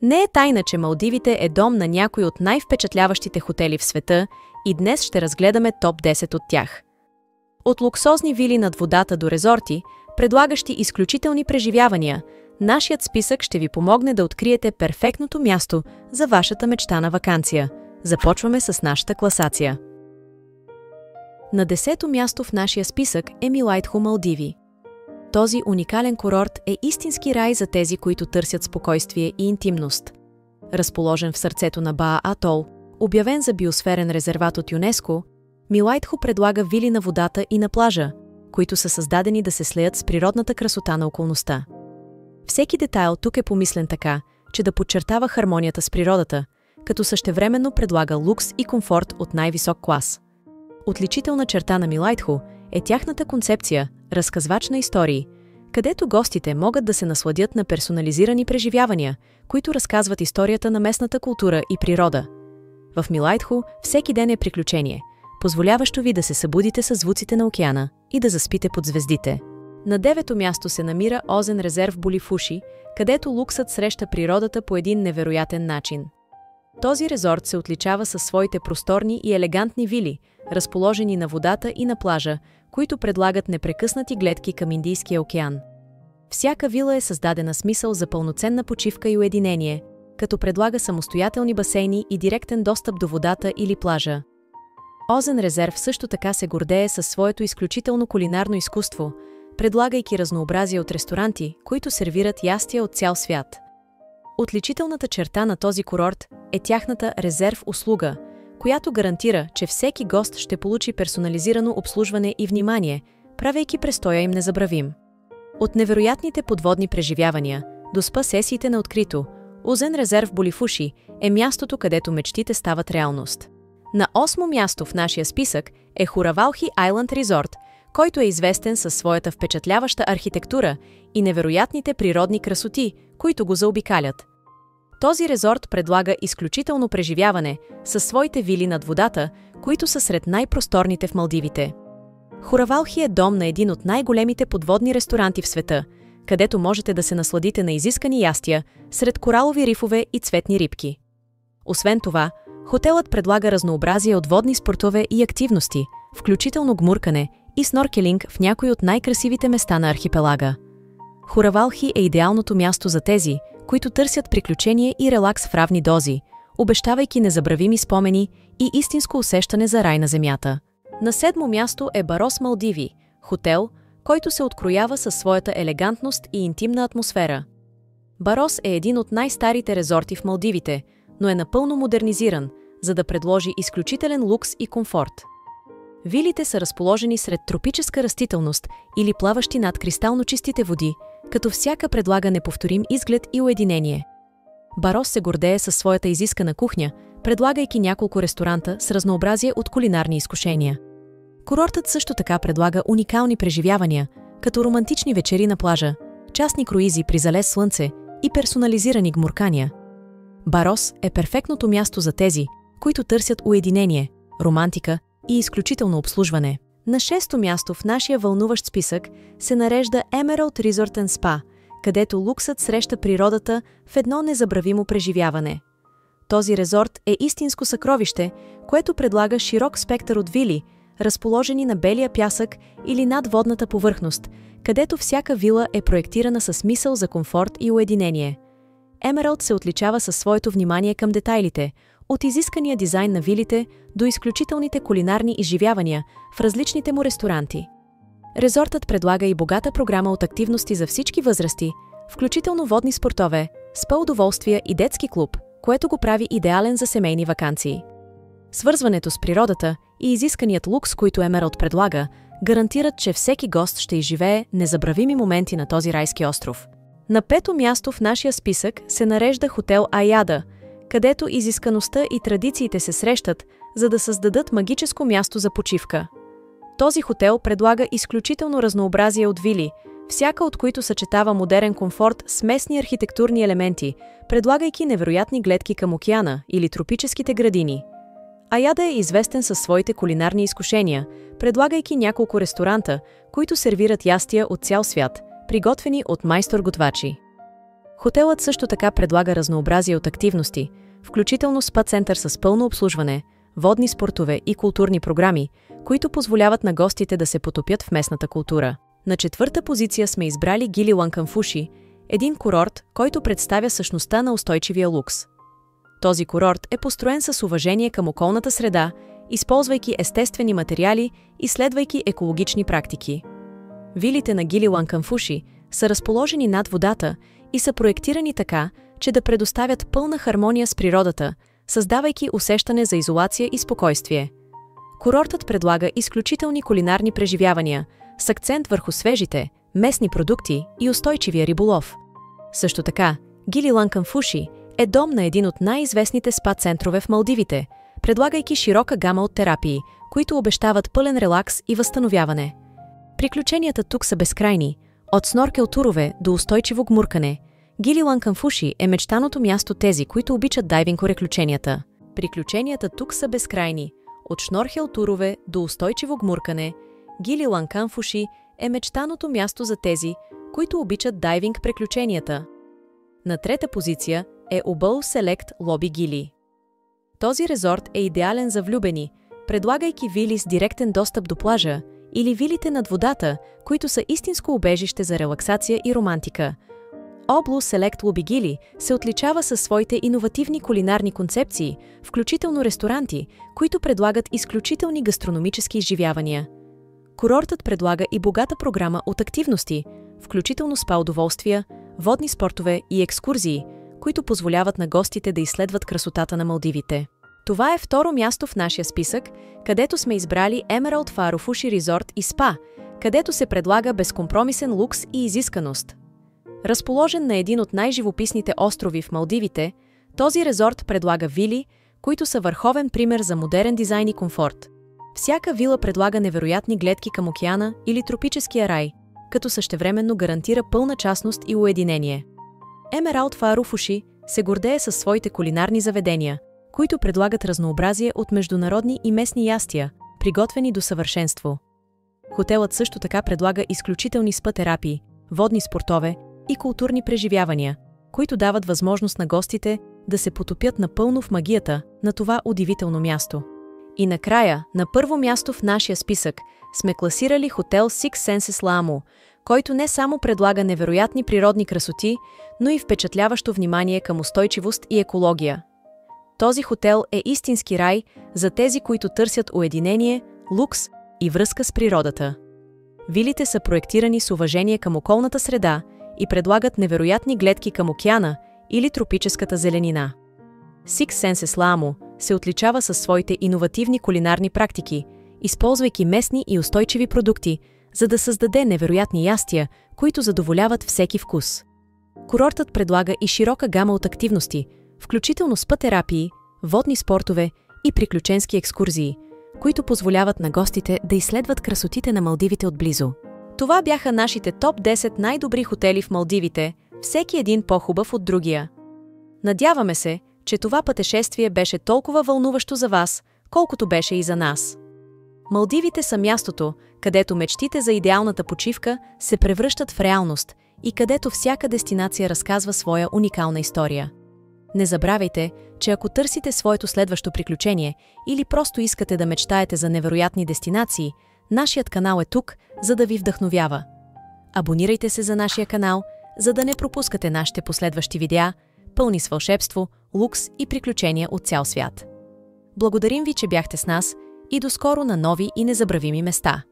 Не е тайна, че Малдивите е дом на някои от най-впечатляващите хотели в света и днес ще разгледаме топ 10 от тях. От луксозни вили над водата до резорти, предлагащи изключителни преживявания, нашият списък ще ви помогне да откриете перфектното място за вашата мечтана ваканция. Започваме с нашата класация. На 10-то място в нашия списък е Милайтхо, Малдиви. Този уникален курорт е истински рай за тези, които търсят спокойствие и интимност. Разположен в сърцето на Баа Атол, обявен за биосферен резерват от ЮНЕСКО, Милайтхо предлага вили на водата и на плажа, които са създадени да се слеят с природната красота на околността. Всеки детайл тук е помислен така, че да подчертава хармонията с природата, като същевременно предлага лукс и комфорт от най-висок клас. Отличителна черта на Милайтхо е тяхната концепция разказвач на истории, където гостите могат да се насладят на персонализирани преживявания, които разказват историята на местната култура и природа. В Милайтхо всеки ден е приключение, позволяващо ви да се събудите със звуците на океана и да заспите под звездите. На 9-то място се намира Озен резерв Болифуши, където луксът среща природата по един невероятен начин. Този резорт се отличава със своите просторни и елегантни вили, разположени на водата и на плажа, които предлагат непрекъснати гледки към Индийския океан. Всяка вила е създадена с мисъл за пълноценна почивка и уединение, като предлага самостоятелни басейни и директен достъп до водата или плажа. Озен резерв също така се гордее със своето изключително кулинарно изкуство, предлагайки разнообразие от ресторанти, които сервират ястия от цял свят. Отличителната черта на този курорт е тяхната резерв услуга, която гарантира, че всеки гост ще получи персонализирано обслужване и внимание, правейки престоя им незабравим. От невероятните подводни преживявания до спа-сесиите на открито, Озен резерв Болифуши е мястото, където мечтите стават реалност. На 8-мо място в нашия списък е Хуравалхи Айланд Резорт, който е известен със своята впечатляваща архитектура и невероятните природни красоти, които го заобикалят. Този резорт предлага изключително преживяване със своите вили над водата, които са сред най-просторните в Малдивите. Хуравалхи е дом на един от най-големите подводни ресторанти в света, където можете да се насладите на изискани ястия сред коралови рифове и цветни рибки. Освен това, хотелът предлага разнообразие от водни спортове и активности, включително гмуркане и сноркелинг в някои от най-красивите места на архипелага. Хуравалхи е идеалното място за тези, които търсят приключение и релакс в равни дози, обещавайки незабравими спомени и истинско усещане за рай на земята. На 7-мо място е Барос Малдиви, хотел, който се откроява със своята елегантност и интимна атмосфера. Барос е един от най-старите резорти в Малдивите, но е напълно модернизиран, за да предложи изключителен лукс и комфорт. Вилите са разположени сред тропическа растителност или плаващи над кристално чистите води, като всяка предлага неповторим изглед и уединение. Барос се гордее със своята изискана кухня, предлагайки няколко ресторанта с разнообразие от кулинарни изкушения. Курортът също така предлага уникални преживявания, като романтични вечери на плажа, частни круизи при залез слънце и персонализирани гмуркания. Барос е перфектното място за тези, които търсят уединение, романтика и изключително обслужване. На 6-то място в нашия вълнуващ списък се нарежда Emerald Resort & Spa, където луксът среща природата в едно незабравимо преживяване. Този резорт е истинско съкровище, което предлага широк спектър от вили, разположени на белия пясък или над водната повърхност, където всяка вила е проектирана с мисъл за комфорт и уединение. Emerald се отличава със своето внимание към детайлите, от изискания дизайн на вилите до изключителните кулинарни изживявания в различните му ресторанти. Резортът предлага и богата програма от активности за всички възрасти, включително водни спортове, спа удоволствия и детски клуб, което го прави идеален за семейни ваканции. Свързването с природата и изисканият лукс, който Emerald предлага, гарантират, че всеки гост ще изживее незабравими моменти на този райски остров. На 5-то място в нашия списък се нарежда хотел Аяда, където изискаността и традициите се срещат, за да създадат магическо място за почивка. Този хотел предлага изключително разнообразие от вили, всяка от които съчетава модерен комфорт с местни архитектурни елементи, предлагайки невероятни гледки към океана или тропическите градини. Аяда е известен със своите кулинарни изкушения, предлагайки няколко ресторанта, които сервират ястия от цял свят, приготвени от майстор-готвачи. Хотелът също така предлага разнообразие от активности, включително спа-център с пълно обслужване, водни спортове и културни програми, които позволяват на гостите да се потопят в местната култура. На четвърта позиция сме избрали Гили Ланкамфуши, един курорт, който представя същността на устойчивия лукс. Този курорт е построен с уважение към околната среда, използвайки естествени материали и следвайки екологични практики. Вилите на Гили Ланкамфуши са разположени над водата и са проектирани така, че да предоставят пълна хармония с природата, създавайки усещане за изолация и спокойствие. Курортът предлага изключителни кулинарни преживявания, с акцент върху свежите, местни продукти и устойчивия риболов. Също така, Гили Ланкамфуши е дом на един от най-известните спа-центрове в Малдивите, предлагайки широка гама от терапии, които обещават пълен релакс и възстановяване. Приключенията тук са безкрайни, от сноркел турове до устойчиво гмуркане. Гили Ланкамфуши е мечтаното място тези, които обичат дайвинг-приключенията. Приключенията тук са безкрайни, от шнорхел турове до устойчиво гмуркане. Гили Ланкамфуши е мечтаното място за тези, които обичат дайвинг-приключенията. На трета позиция е Ubul Select Lobby Гили. Този резорт е идеален за влюбени, предлагайки вили с директен достъп до плажа или вилите над водата, които са истинско убежище за релаксация и романтика. Ubul Select Lobby Гили се отличава със своите иновативни кулинарни концепции, включително ресторанти, които предлагат изключителни гастрономически изживявания. Курортът предлага и богата програма от активности, включително спа удоволствия, водни спортове и екскурзии, които позволяват на гостите да изследват красотата на Малдивите. Това е второ място в нашия списък, където сме избрали Emerald Farofushi Resort и Spa, където се предлага безкомпромисен лукс и изисканост. Разположен на един от най-живописните острови в Малдивите, този резорт предлага вили, които са върховен пример за модерен дизайн и комфорт. Всяка вила предлага невероятни гледки към океана или тропическия рай, като същевременно гарантира пълна частност и уединение. Emerald Farofushi се гордее със своите кулинарни заведения, които предлагат разнообразие от международни и местни ястия, приготвени до съвършенство. Хотелът също така предлага изключителни спа-терапии, водни спортове и културни преживявания, които дават възможност на гостите да се потопят напълно в магията на това удивително място. И накрая, на първо място в нашия списък, сме класирали хотел Six Senses Lamu, който не само предлага невероятни природни красоти, но и впечатляващо внимание към устойчивост и екология. Този хотел е истински рай за тези, които търсят уединение, лукс и връзка с природата. Вилите са проектирани с уважение към околната среда и предлагат невероятни гледки към океана или тропическата зеленина. Six Senses Lamu се отличава със своите иновативни кулинарни практики, използвайки местни и устойчиви продукти, за да създаде невероятни ястия, които задоволяват всеки вкус. Курортът предлага и широка гама от активности, включително спа-терапии, водни спортове и приключенски екскурзии, които позволяват на гостите да изследват красотите на Малдивите отблизо. Това бяха нашите топ 10 най-добри хотели в Малдивите, всеки един по-хубав от другия. Надяваме се, че това пътешествие беше толкова вълнуващо за вас, колкото беше и за нас. Малдивите са мястото, където мечтите за идеалната почивка се превръщат в реалност и където всяка дестинация разказва своя уникална история. Не забравяйте, че ако търсите своето следващо приключение или просто искате да мечтаете за невероятни дестинации, нашият канал е тук, за да ви вдъхновява. Абонирайте се за нашия канал, за да не пропускате нашите последващи видеа, пълни с вълшебство, лукс и приключения от цял свят. Благодарим ви, че бяхте с нас и до скоро на нови и незабравими места.